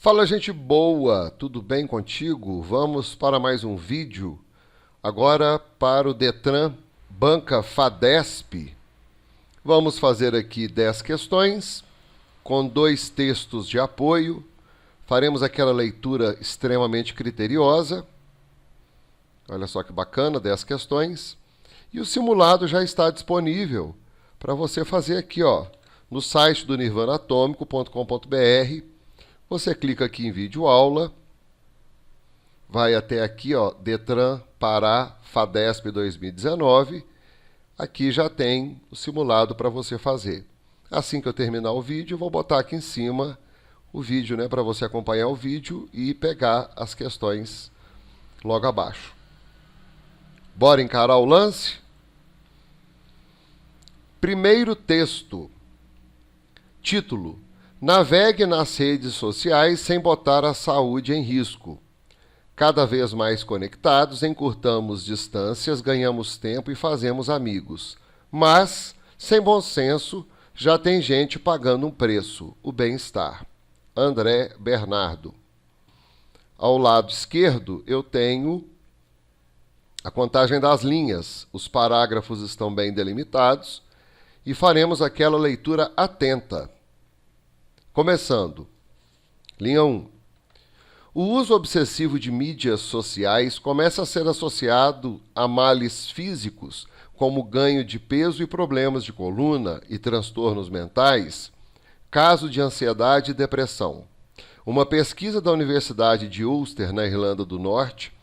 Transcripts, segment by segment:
Fala, gente boa, tudo bem contigo? Vamos para mais um vídeo, agora para o Detran Banca Fadesp. Vamos fazer aqui 10 questões, com 2 textos de apoio. Faremos aquela leitura extremamente criteriosa. Olha só que bacana, 10 questões. E o simulado já está disponível para você fazer aqui, ó, no site do nirvanaatomico.com.br. Você clica aqui em vídeo aula, vai até aqui, ó, Detran Pará Fadesp 2019. Aqui já tem o simulado para você fazer. Assim que eu terminar o vídeo, eu vou botar aqui em cima o vídeo, né, para você acompanhar o vídeo e pegar as questões logo abaixo. Bora encarar o lance? Primeiro texto. Título: Navegue nas redes sociais sem botar a saúde em risco. Cada vez mais conectados, encurtamos distâncias, ganhamos tempo e fazemos amigos. Mas, sem bom senso, já tem gente pagando um preço: o bem-estar. André Bernardo. Ao lado esquerdo, eu tenho a contagem das linhas. Os parágrafos estão bem delimitados e faremos aquela leitura atenta. Começando. Linha 1. O uso obsessivo de mídias sociais começa a ser associado a males físicos, como ganho de peso e problemas de coluna e transtornos mentais, caso de ansiedade e depressão. Uma pesquisa da Universidade de Ulster, na Irlanda do Norte,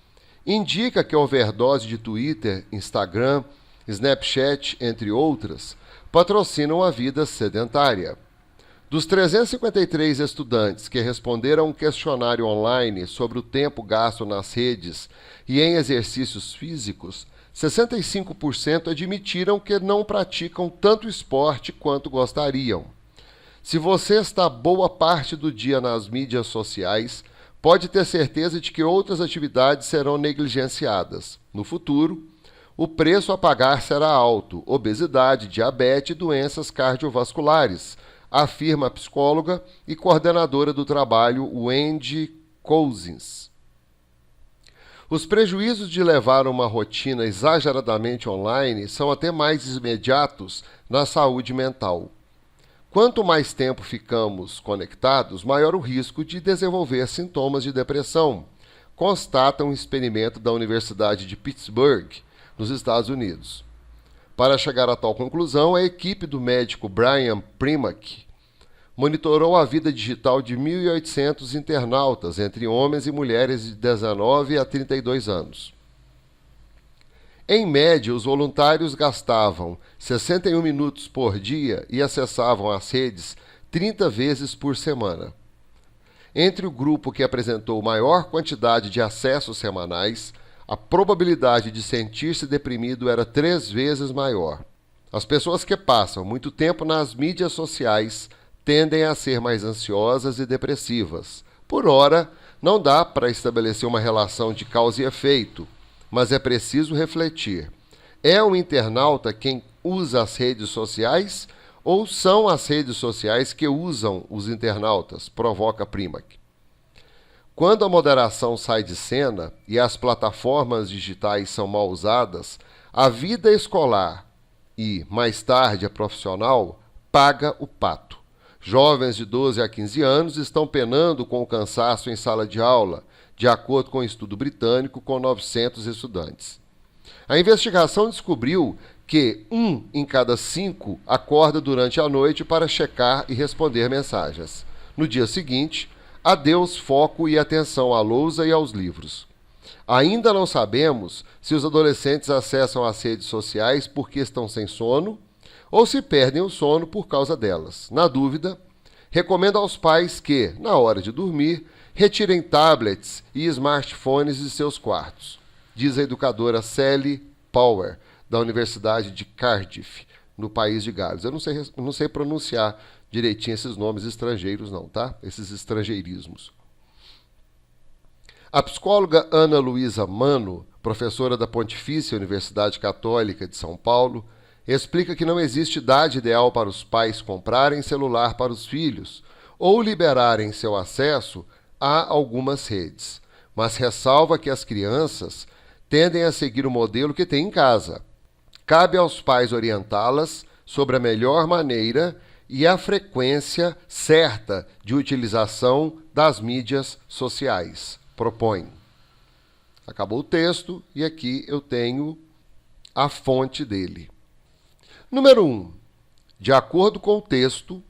indica que a overdose de Twitter, Instagram, Snapchat, entre outras, patrocinam a vida sedentária. Dos 353 estudantes que responderam a um questionário online sobre o tempo gasto nas redes e em exercícios físicos, 65% admitiram que não praticam tanto esporte quanto gostariam. Se você está boa parte do dia nas mídias sociais, pode ter certeza de que outras atividades serão negligenciadas. No futuro, o preço a pagar será alto: obesidade, diabetes e doenças cardiovasculares, afirma a psicóloga e coordenadora do trabalho Wendy Cousins. Os prejuízos de levar uma rotina exageradamente online são até mais imediatos na saúde mental. Quanto mais tempo ficamos conectados, maior o risco de desenvolver sintomas de depressão, constata um experimento da Universidade de Pittsburgh, nos Estados Unidos. Para chegar a tal conclusão, a equipe do médico Brian Primack monitorou a vida digital de 1.800 internautas, entre homens e mulheres de 19 a 32 anos. Em média, os voluntários gastavam 61 minutos por dia e acessavam as redes 30 vezes por semana. Entre o grupo que apresentou maior quantidade de acessos semanais, a probabilidade de sentir-se deprimido era 3 vezes maior. As pessoas que passam muito tempo nas mídias sociais tendem a ser mais ansiosas e depressivas. Por ora, não dá para estabelecer uma relação de causa e efeito, mas é preciso refletir. É o internauta quem usa as redes sociais ou são as redes sociais que usam os internautas? Provoca Primack. Quando a moderação sai de cena e as plataformas digitais são mal usadas, a vida escolar e, mais tarde, a profissional paga o pato. Jovens de 12 a 15 anos estão penando com o cansaço em sala de aula, de acordo com um estudo britânico com 900 estudantes. A investigação descobriu que 1 em cada 5 acorda durante a noite para checar e responder mensagens. No dia seguinte, adeus foco e atenção à lousa e aos livros. Ainda não sabemos se os adolescentes acessam as redes sociais porque estão sem sono ou se perdem o sono por causa delas. Na dúvida, recomendo aos pais que, na hora de dormir, retirem tablets e smartphones de seus quartos, diz a educadora Sally Power, da Universidade de Cardiff, no país de Gales. Eu não sei pronunciar direitinho esses nomes estrangeiros não, tá? Esses estrangeirismos. A psicóloga Ana Luísa Mano, professora da Pontifícia Universidade Católica de São Paulo, explica que não existe idade ideal para os pais comprarem celular para os filhos ou liberarem seu acesso a algumas redes, mas ressalva que as crianças tendem a seguir o modelo que tem em casa. Cabe aos pais orientá-las sobre a melhor maneira e a frequência certa de utilização das mídias sociais. Propõe. Acabou o texto e aqui eu tenho a fonte dele. Número 1. De acordo com o texto,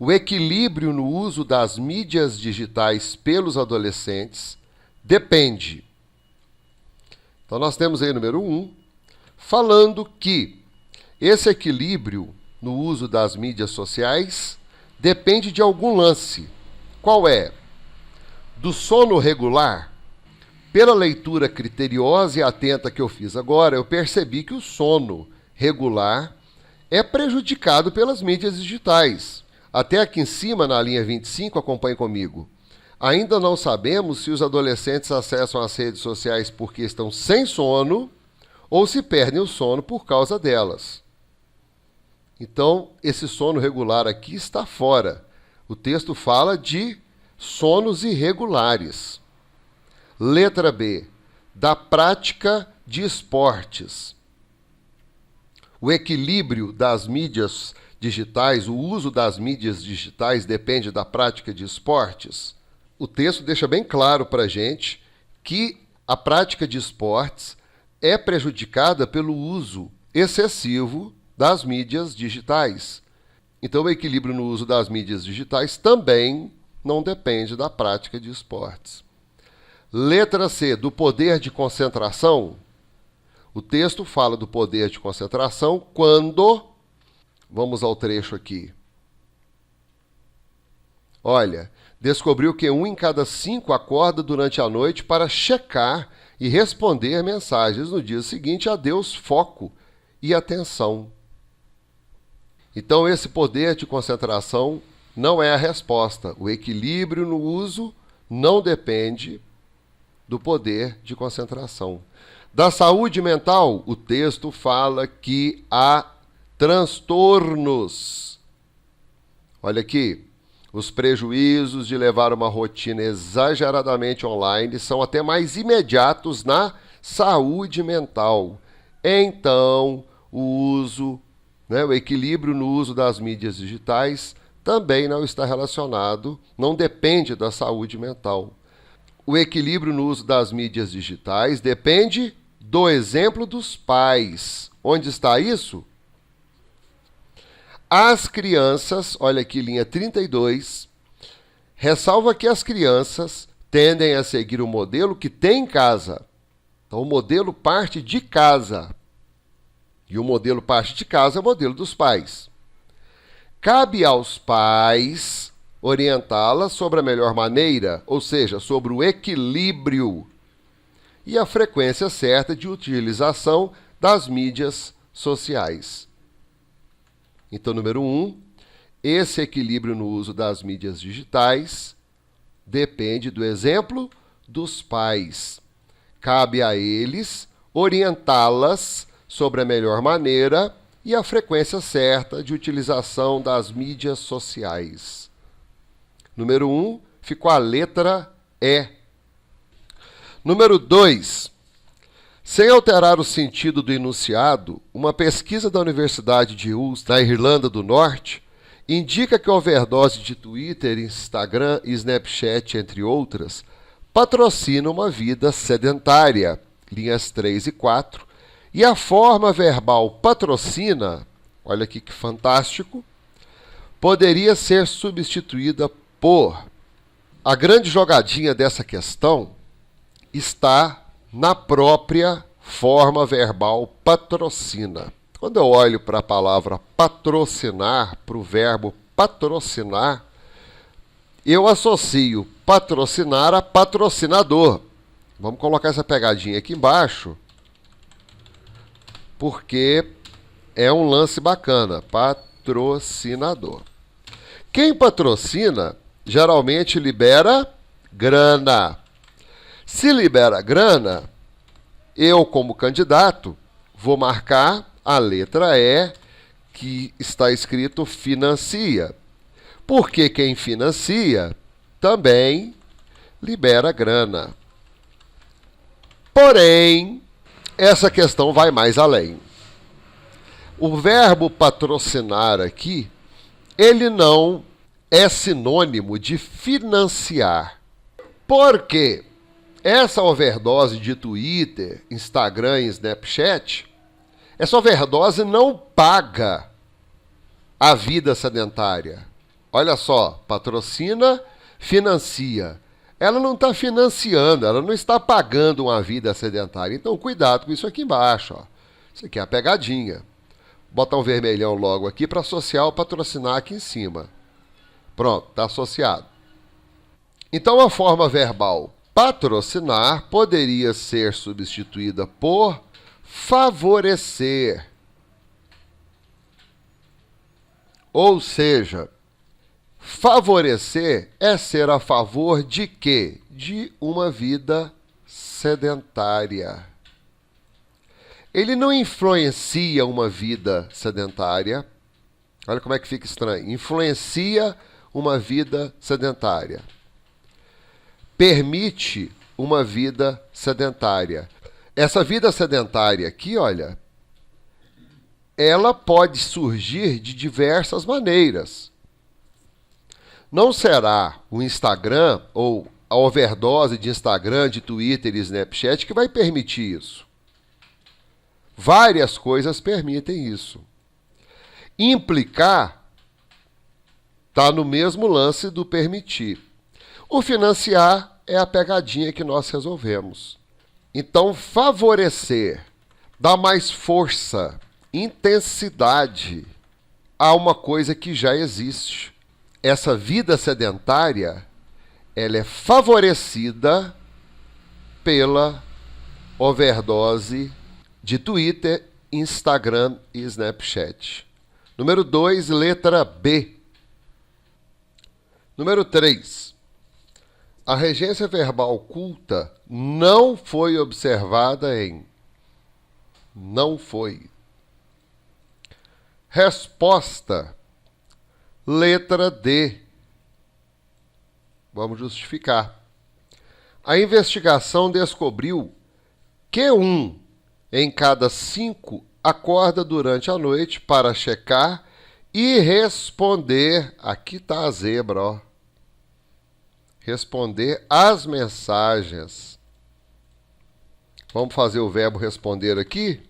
o equilíbrio no uso das mídias digitais pelos adolescentes depende. Então nós temos aí número 1, falando que esse equilíbrio no uso das mídias sociais depende de algum lance. Qual é? Do sono regular. Pela leitura criteriosa e atenta que eu fiz agora, eu percebi que o sono regular é prejudicado pelas mídias digitais. Até aqui em cima, na linha 25, acompanhe comigo. Ainda não sabemos se os adolescentes acessam as redes sociais porque estão sem sono ou se perdem o sono por causa delas. Então, esse sono regular aqui está fora. O texto fala de sonos irregulares. Letra B. Da prática de esportes. O equilíbrio das mídias digitais, o uso das mídias digitais depende da prática de esportes. O texto deixa bem claro para a gente que a prática de esportes é prejudicada pelo uso excessivo das mídias digitais. Então, o equilíbrio no uso das mídias digitais também não depende da prática de esportes. Letra C, do poder de concentração. O texto fala do poder de concentração quando... Vamos ao trecho aqui. Olha, descobriu que 1 em cada 5 acorda durante a noite para checar e responder mensagens no dia seguinte a Deus, foco e atenção. Então, esse poder de concentração não é a resposta. O equilíbrio no uso não depende do poder de concentração. Da saúde mental, o texto fala que há transtornos. Olha aqui, os prejuízos de levar uma rotina exageradamente online são até mais imediatos na saúde mental. Então, o equilíbrio no uso das mídias digitais também não está relacionado, não depende da saúde mental. O equilíbrio no uso das mídias digitais depende do exemplo dos pais. Onde está isso? As crianças, olha aqui, linha 32, ressalva que as crianças tendem a seguir o modelo que tem em casa. Então, o modelo parte de casa. E o modelo parte de casa é o modelo dos pais. Cabe aos pais orientá-las sobre a melhor maneira, ou seja, sobre o equilíbrio e a frequência certa de utilização das mídias sociais. Então, número 1, esse equilíbrio no uso das mídias digitais depende do exemplo dos pais. Cabe a eles orientá-las sobre a melhor maneira e a frequência certa de utilização das mídias sociais. Número 1, ficou a letra E. Número 2. Sem alterar o sentido do enunciado, uma pesquisa da Universidade de Ulster, na Irlanda do Norte, indica que a overdose de Twitter, Instagram e Snapchat, entre outras, patrocina uma vida sedentária, linhas 3 e 4, e a forma verbal patrocina, olha aqui que fantástico, poderia ser substituída por... A grande jogadinha dessa questão está na própria forma verbal patrocina. Quando eu olho para a palavra patrocinar, para o verbo patrocinar, eu associo patrocinar a patrocinador. Vamos colocar essa pegadinha aqui embaixo, porque é um lance bacana, patrocinador. Quem patrocina geralmente libera grana. Se libera grana, eu, como candidato, vou marcar a letra E, que está escrito financia. Porque quem financia também libera grana. Porém, essa questão vai mais além. O verbo patrocinar aqui, ele não é sinônimo de financiar. Por quê? Essa overdose de Twitter, Instagram e Snapchat, essa overdose não paga a vida sedentária. Olha só, patrocina, financia. Ela não está financiando, ela não está pagando uma vida sedentária. Então, cuidado com isso aqui embaixo. Ó. Isso aqui é a pegadinha. Vou botar um vermelhão logo aqui para associar o patrocinar aqui em cima. Pronto, está associado. Então, a forma verbal patrocinar poderia ser substituída por favorecer. Ou seja, favorecer é ser a favor de quê? De uma vida sedentária. Ele não influencia uma vida sedentária. Olha como é que fica estranho. Influencia uma vida sedentária. Permite uma vida sedentária. Essa vida sedentária aqui, olha, ela pode surgir de diversas maneiras. Não será o Instagram ou a overdose de Instagram, de Twitter e Snapchat que vai permitir isso. Várias coisas permitem isso. Implicar está no mesmo lance do permitir. O financiar é a pegadinha que nós resolvemos. Então, favorecer, dar mais força, intensidade a uma coisa que já existe. Essa vida sedentária, ela é favorecida pela overdose de Twitter, Instagram e Snapchat. Número 2, letra B. Número 3. A regência verbal culta não foi observada em... Não foi. Resposta. Letra D. Vamos justificar. A investigação descobriu que 1 em cada 5 acorda durante a noite para checar e responder. Aqui está a zebra, ó. Responder às mensagens. Vamos fazer o verbo responder aqui?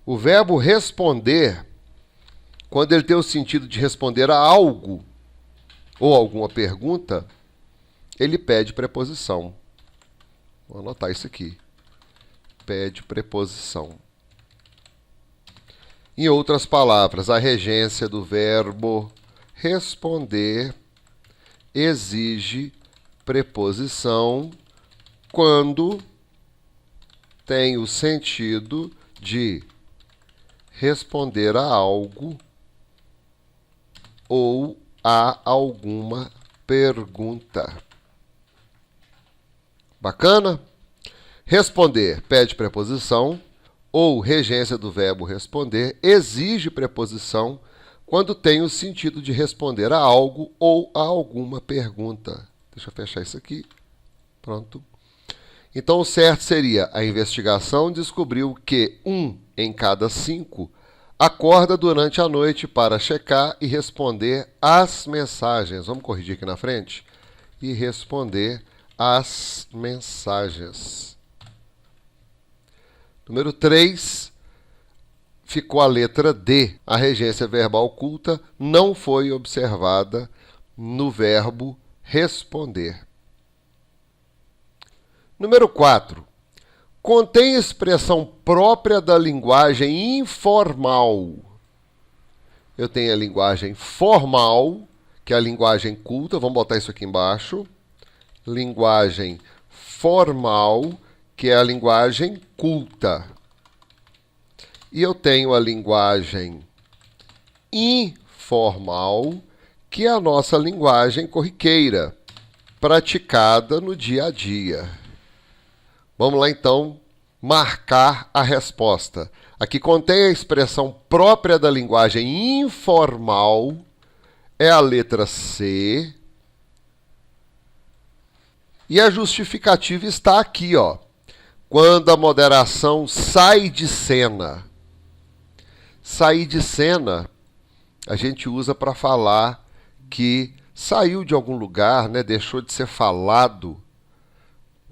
O verbo responder, quando ele tem o sentido de responder a algo ou alguma pergunta, ele pede preposição. Vou anotar isso aqui. Pede preposição. Em outras palavras, a regência do verbo responder exige preposição quando tem o sentido de responder a algo ou a alguma pergunta. Bacana? Responder pede preposição ou regência do verbo responder exige preposição quando tem o sentido de responder a algo ou a alguma pergunta. Deixa eu fechar isso aqui. Pronto. Então, o certo seria, a investigação descobriu que 1 em cada 5 acorda durante a noite para checar e responder às mensagens. Vamos corrigir aqui na frente? E responder às mensagens. Número 3. Ficou a letra D. A regência verbal culta não foi observada no verbo responder. Número 4. Contém expressão própria da linguagem informal. Eu tenho a linguagem formal, que é a linguagem culta. Vamos botar isso aqui embaixo. Linguagem formal, que é a linguagem culta. E eu tenho a linguagem informal, que é a nossa linguagem corriqueira, praticada no dia a dia. Vamos lá, então, marcar a resposta. Aqui contém a expressão própria da linguagem informal, é a letra C. E a justificativa está aqui, ó. Quando a moderação sai de cena. Sair de cena, a gente usa para falar que saiu de algum lugar, né, deixou de ser falado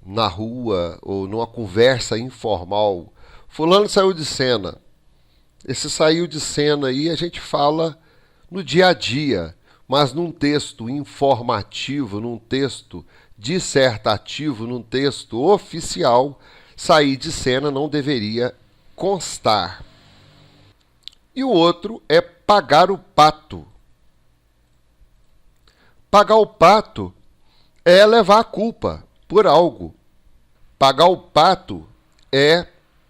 na rua ou numa conversa informal. Fulano saiu de cena. Esse saiu de cena aí a gente fala no dia a dia, mas num texto informativo, num texto dissertativo, num texto oficial, sair de cena não deveria constar. E o outro é pagar o pato. Pagar o pato é levar a culpa por algo. Pagar o pato é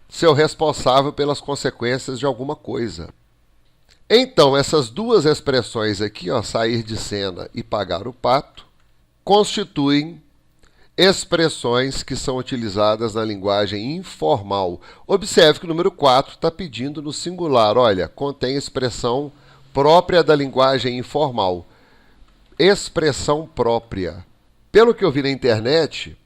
ser o responsável pelas consequências de alguma coisa. Então, essas duas expressões aqui, ó, sair de cena e pagar o pato, constituem expressões que são utilizadas na linguagem informal. Observe que o número 4 está pedindo no singular. Olha, contém expressão própria da linguagem informal. Expressão própria. Pelo que eu vi na internet,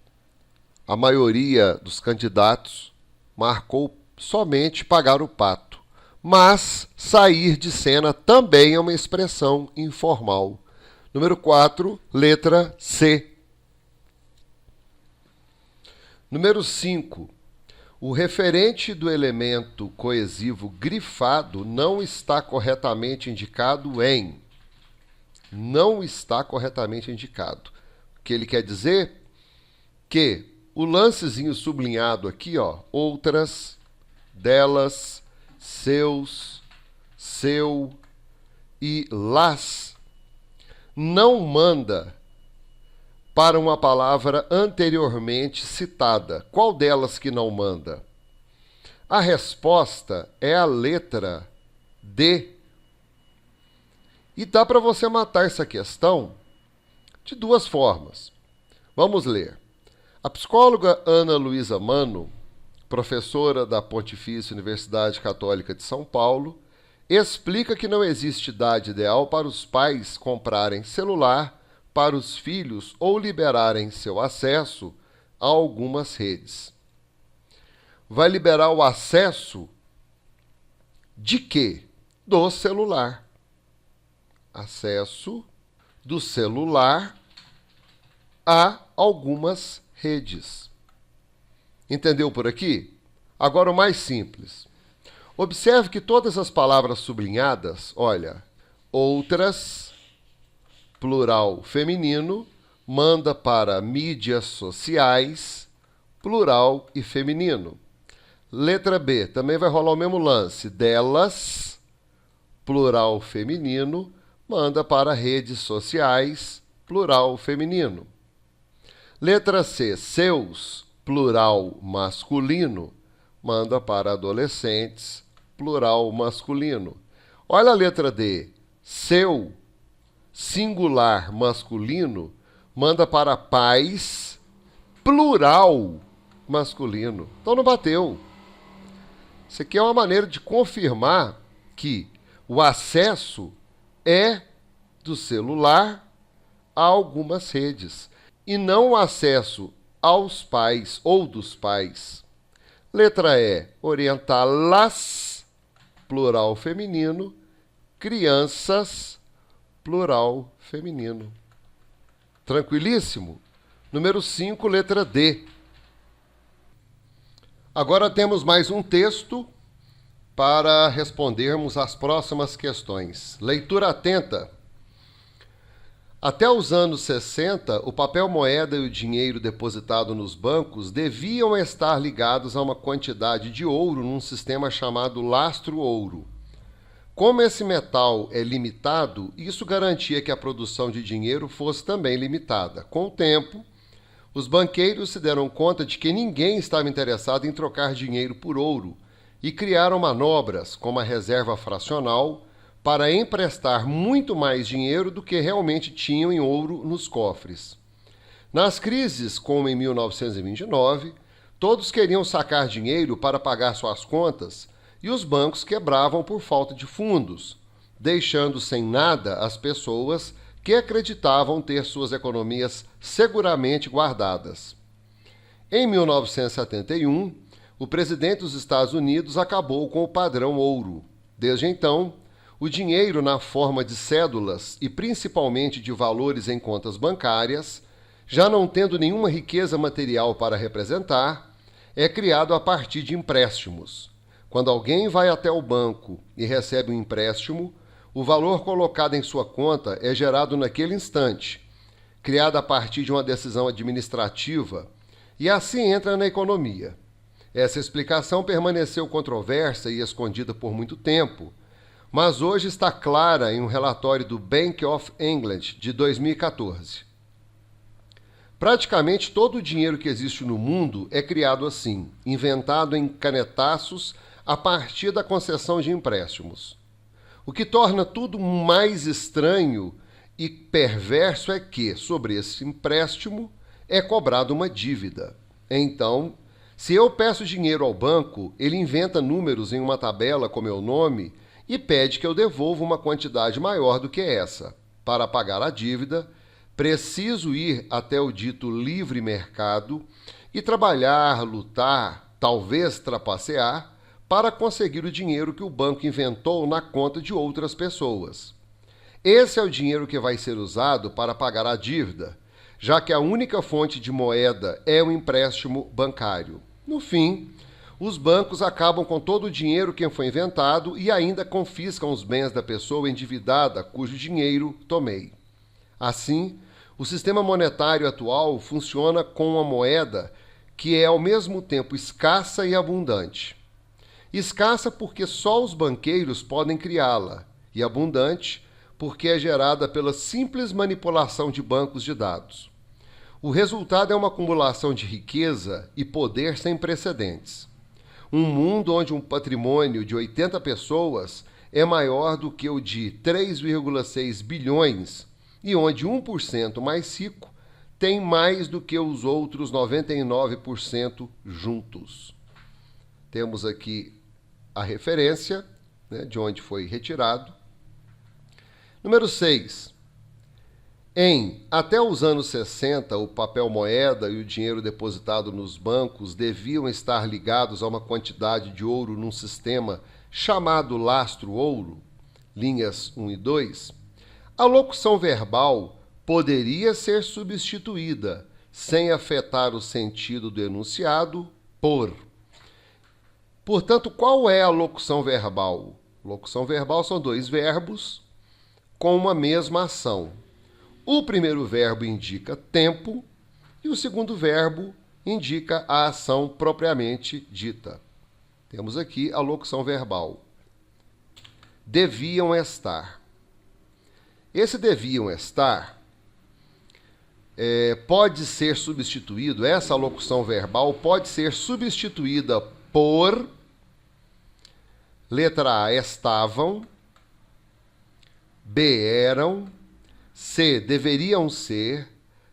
a maioria dos candidatos marcou somente pagar o pato. Mas sair de cena também é uma expressão informal. Número 4, letra C. Número 5. O referente do elemento coesivo grifado não está corretamente indicado em. Não está corretamente indicado. O que ele quer dizer? Que o lancezinho sublinhado aqui, ó, outras, delas, seus, seu e las, não manda para uma palavra anteriormente citada. Qual delas que não manda? A resposta é a letra D. E dá para você matar essa questão de duas formas. Vamos ler. A psicóloga Ana Luísa Mano, professora da Pontifícia Universidade Católica de São Paulo, explica que não existe idade ideal para os pais comprarem celular para os filhos ou liberarem seu acesso a algumas redes. Vai liberar o acesso de quê? Do celular. Acesso do celular a algumas redes. Entendeu por aqui? Agora o mais simples. Observe que todas as palavras sublinhadas, olha, outras, plural feminino, manda para mídias sociais, plural e feminino. Letra B, também vai rolar o mesmo lance. Delas, plural feminino, manda para redes sociais, plural feminino. Letra C, seus, plural masculino, manda para adolescentes, plural masculino. Olha a letra D, seu, singular masculino, manda para pais, plural masculino. Então não bateu. Isso aqui é uma maneira de confirmar que o acesso é do celular a algumas redes e não o acesso aos pais ou dos pais. Letra E, orientá-las, plural feminino, crianças, plural feminino. Tranquilíssimo? Número 5, letra D. Agora temos mais um texto para respondermos às próximas questões. Leitura atenta. Até os anos 60, o papel moeda e o dinheiro depositado nos bancos deviam estar ligados a uma quantidade de ouro num sistema chamado lastro-ouro. Como esse metal é limitado, isso garantia que a produção de dinheiro fosse também limitada. Com o tempo, os banqueiros se deram conta de que ninguém estava interessado em trocar dinheiro por ouro e criaram manobras, como a reserva fracional, para emprestar muito mais dinheiro do que realmente tinham em ouro nos cofres. Nas crises, como em 1929, todos queriam sacar dinheiro para pagar suas contas e os bancos quebravam por falta de fundos, deixando sem nada as pessoas que acreditavam ter suas economias seguramente guardadas. Em 1971, o presidente dos Estados Unidos acabou com o padrão ouro. Desde então, o dinheiro na forma de cédulas e principalmente de valores em contas bancárias, já não tendo nenhuma riqueza material para representar, é criado a partir de empréstimos. Quando alguém vai até o banco e recebe um empréstimo, o valor colocado em sua conta é gerado naquele instante, criado a partir de uma decisão administrativa, e assim entra na economia. Essa explicação permaneceu controversa e escondida por muito tempo, mas hoje está clara em um relatório do Bank of England de 2014. Praticamente todo o dinheiro que existe no mundo é criado assim, inventado em canetaços a partir da concessão de empréstimos. O que torna tudo mais estranho e perverso é que, sobre esse empréstimo, é cobrada uma dívida. Então, se eu peço dinheiro ao banco, ele inventa números em uma tabela com meu nome e pede que eu devolva uma quantidade maior do que essa. Para pagar a dívida, preciso ir até o dito livre mercado e trabalhar, lutar, talvez trapacear, para conseguir o dinheiro que o banco inventou na conta de outras pessoas. Esse é o dinheiro que vai ser usado para pagar a dívida, já que a única fonte de moeda é o empréstimo bancário. No fim, os bancos acabam com todo o dinheiro que foi inventado e ainda confiscam os bens da pessoa endividada cujo dinheiro tomei. Assim, o sistema monetário atual funciona com uma moeda que é ao mesmo tempo escassa e abundante. Escassa porque só os banqueiros podem criá-la, e abundante porque é gerada pela simples manipulação de bancos de dados. O resultado é uma acumulação de riqueza e poder sem precedentes. Um mundo onde um patrimônio de 80 pessoas é maior do que o de 3,6 bilhões e onde 1% mais rico tem mais do que os outros 99% juntos. Temos aqui a referência, né, de onde foi retirado. Número 6. Até os anos 60, o papel moeda e o dinheiro depositado nos bancos deviam estar ligados a uma quantidade de ouro num sistema chamado lastro-ouro, linhas 1 e 2. A locução verbal poderia ser substituída, sem afetar o sentido do enunciado, por. Portanto, qual é a locução verbal? Locução verbal são dois verbos com uma mesma ação. O primeiro verbo indica tempo e o segundo verbo indica a ação propriamente dita. Temos aqui a locução verbal. Deviam estar. Esse deviam estar pode ser substituído, essa locução verbal pode ser substituída por letra A, estavam, B, eram, C, deveriam ser,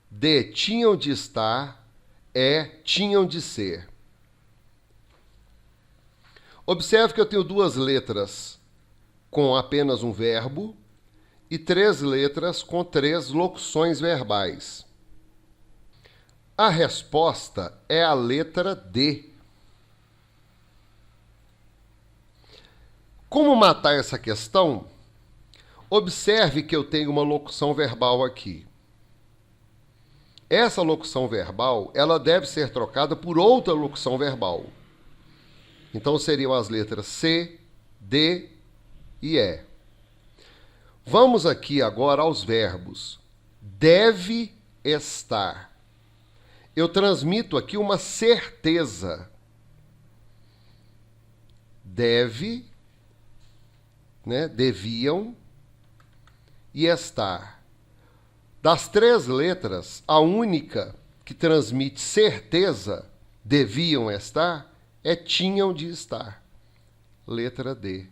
D, tinham de estar, E, tinham de ser. Observe que eu tenho duas letras com apenas um verbo e três letras com três locuções verbais. A resposta é a letra D. Como matar essa questão? Observe que eu tenho uma locução verbal aqui. Essa locução verbal, ela deve ser trocada por outra locução verbal. Então seriam as letras C, D e E. Vamos aqui agora aos verbos. Deve estar. Eu transmito aqui uma certeza. Deve, deviam e estar. Das três letras, a única que transmite certeza, deviam estar, é tinham de estar. Letra D.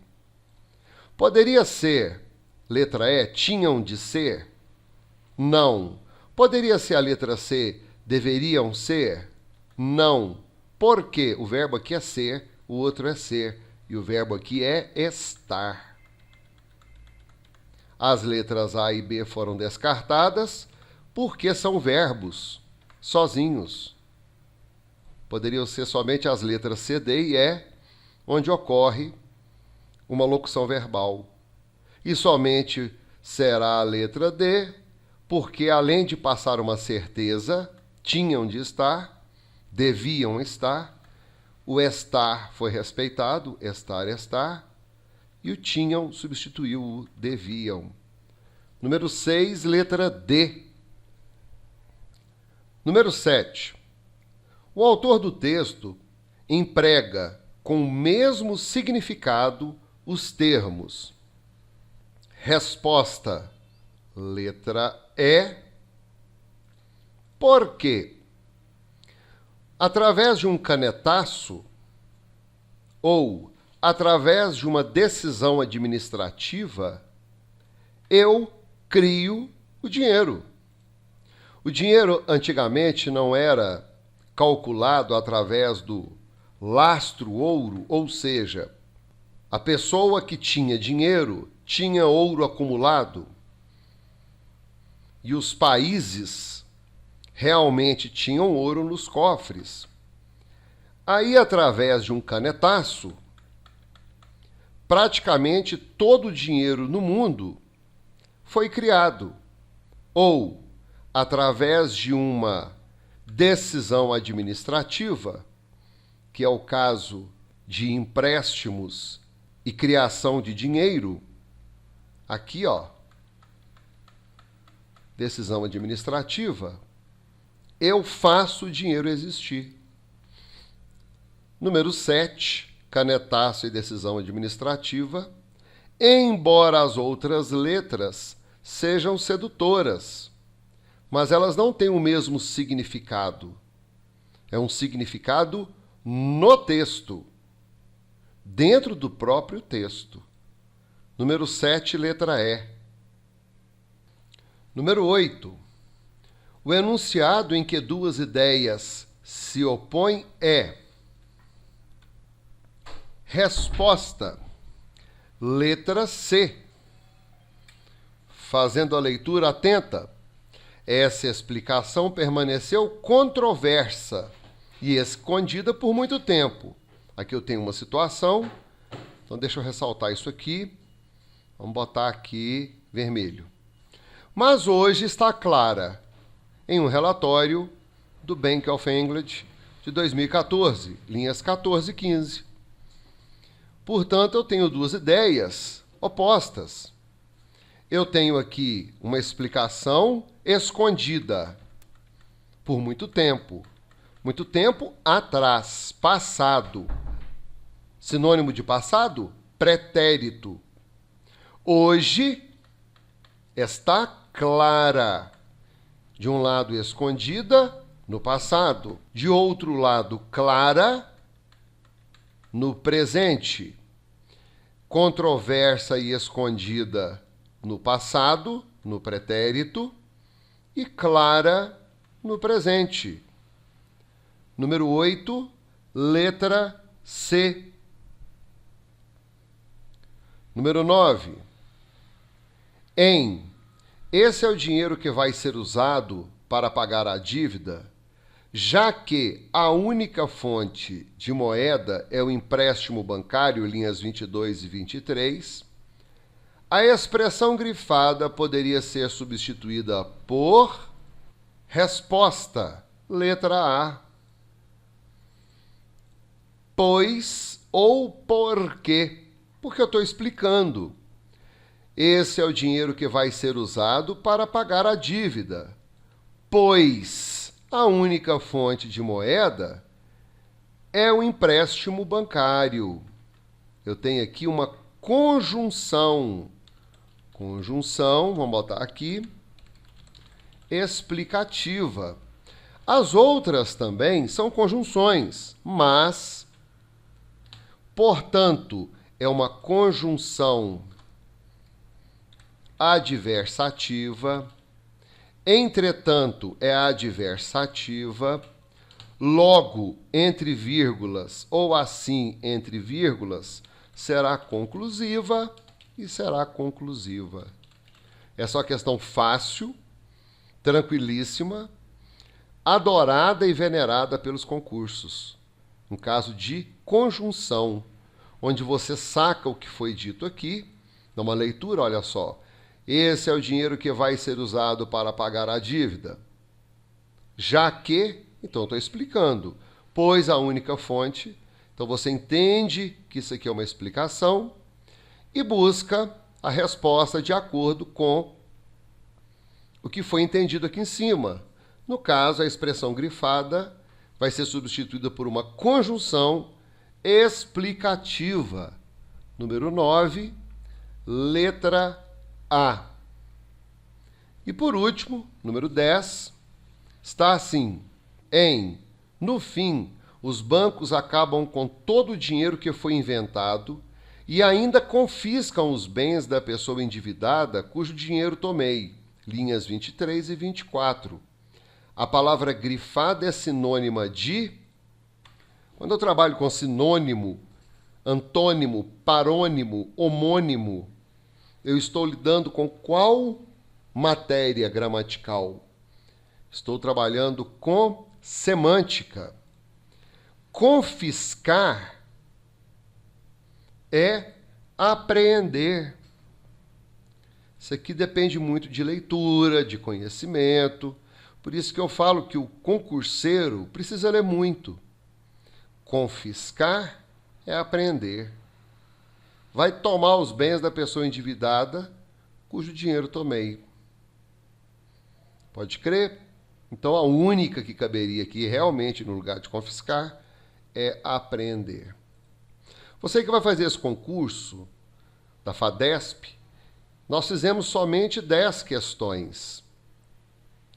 Poderia ser, letra E, tinham de ser? Não. Poderia ser a letra C, deveriam ser? Não. Por quê? O verbo aqui é ser, o outro é ser, e o verbo aqui é estar. As letras A e B foram descartadas porque são verbos sozinhos. Poderiam ser somente as letras C, D e E, onde ocorre uma locução verbal. E somente será a letra D, porque além de passar uma certeza, tinham de estar, deviam estar, o estar foi respeitado, estar, e o tinham substituiu o deviam. Número 6, letra D. Número 7. O autor do texto emprega com o mesmo significado os termos resposta, letra E, porque através de um canetaço ou através de uma decisão administrativa, eu crio o dinheiro. O dinheiro antigamente não era calculado através do lastro-ouro, ou seja, a pessoa que tinha dinheiro tinha ouro acumulado e os países realmente tinham ouro nos cofres. Aí, através de um canetaço, praticamente todo o dinheiro no mundo foi criado, ou através de uma decisão administrativa, que é o caso de empréstimos e criação de dinheiro. Aqui, ó, decisão administrativa, eu faço o dinheiro existir. Número 7, canetaço e decisão administrativa, embora as outras letras sejam sedutoras, mas elas não têm o mesmo significado. É um significado no texto, dentro do próprio texto. Número 7, letra E. Número 8. O enunciado em que duas ideias se opõem é resposta, letra C. Fazendo a leitura atenta, essa explicação permaneceu controversa e escondida por muito tempo. Aqui eu tenho uma situação, então deixa eu ressaltar isso aqui. Vamos botar aqui vermelho. Mas hoje está clara em um relatório do Bank of England de 2014, linhas 14 e 15. Portanto, eu tenho duas ideias opostas. Eu tenho aqui uma explicação escondida por muito tempo atrás, passado. Sinônimo de passado? Pretérito. Hoje está clara. De um lado escondida, no passado. De outro lado, clara, no presente. Controversa e escondida no passado, no pretérito, e clara no presente. Número 8, letra C. Número 9. Esse é o dinheiro que vai ser usado para pagar a dívida, já que a única fonte de moeda é o empréstimo bancário, linhas 22 e 23, a expressão grifada poderia ser substituída por resposta, letra A. Pois ou porque, porque eu estou explicando. Esse é o dinheiro que vai ser usado para pagar a dívida, pois a única fonte de moeda é o empréstimo bancário. Eu tenho aqui uma conjunção. Conjunção, vamos botar aqui, explicativa. As outras também são conjunções, mas, portanto, é uma conjunção adversativa, entretanto, é adversativa, logo, entre vírgulas ou assim entre vírgulas, será conclusiva e será conclusiva. Essa é uma questão fácil, tranquilíssima, adorada e venerada pelos concursos. Um caso de conjunção, onde você saca o que foi dito aqui, numa leitura, olha só. Esse é o dinheiro que vai ser usado para pagar a dívida. Já que, então estou explicando, pois a única fonte, então você entende que isso aqui é uma explicação e busca a resposta de acordo com o que foi entendido aqui em cima. No caso, a expressão grifada vai ser substituída por uma conjunção explicativa. Número 9, letra A. E por último, número 10, está assim: no fim, os bancos acabam com todo o dinheiro que foi inventado e ainda confiscam os bens da pessoa endividada cujo dinheiro tomei. Linhas 23 e 24. A palavra grifada é sinônima de... Quando eu trabalho com sinônimo, antônimo, parônimo, homônimo, eu estou lidando com qual matéria gramatical? Estou trabalhando com semântica. Confiscar é apreender. Isso aqui depende muito de leitura, de conhecimento. Por isso que eu falo que o concurseiro precisa ler muito. Confiscar é aprender. Vai tomar os bens da pessoa endividada cujo dinheiro tomei. Pode crer? Então, a única que caberia aqui, realmente, no lugar de confiscar, é aprender. Você que vai fazer esse concurso da FADESP, nós fizemos somente 10 questões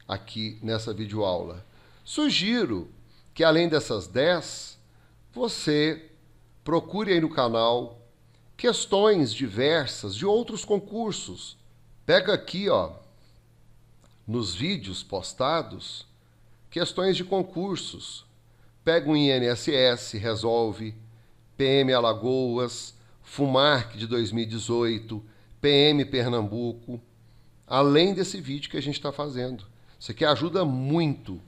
aqui nessa videoaula. Sugiro que, além dessas 10, você procure aí no canal questões diversas de outros concursos. Pega aqui, ó, nos vídeos postados, questões de concursos. Pega um INSS, resolve, PM Alagoas, FUMARC de 2018, PM Pernambuco, além desse vídeo que a gente está fazendo. Isso aqui ajuda muito.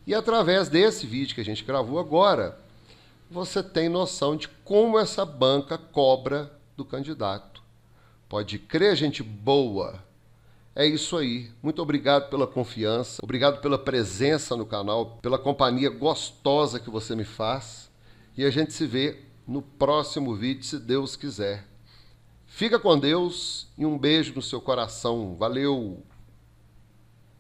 E através desse vídeo que a gente gravou agora, você tem noção de como essa banca cobra do candidato. Pode crer, gente boa. É isso aí. Muito obrigado pela confiança, obrigado pela presença no canal, pela companhia gostosa que você me faz. E a gente se vê no próximo vídeo, se Deus quiser. Fica com Deus e um beijo no seu coração. Valeu!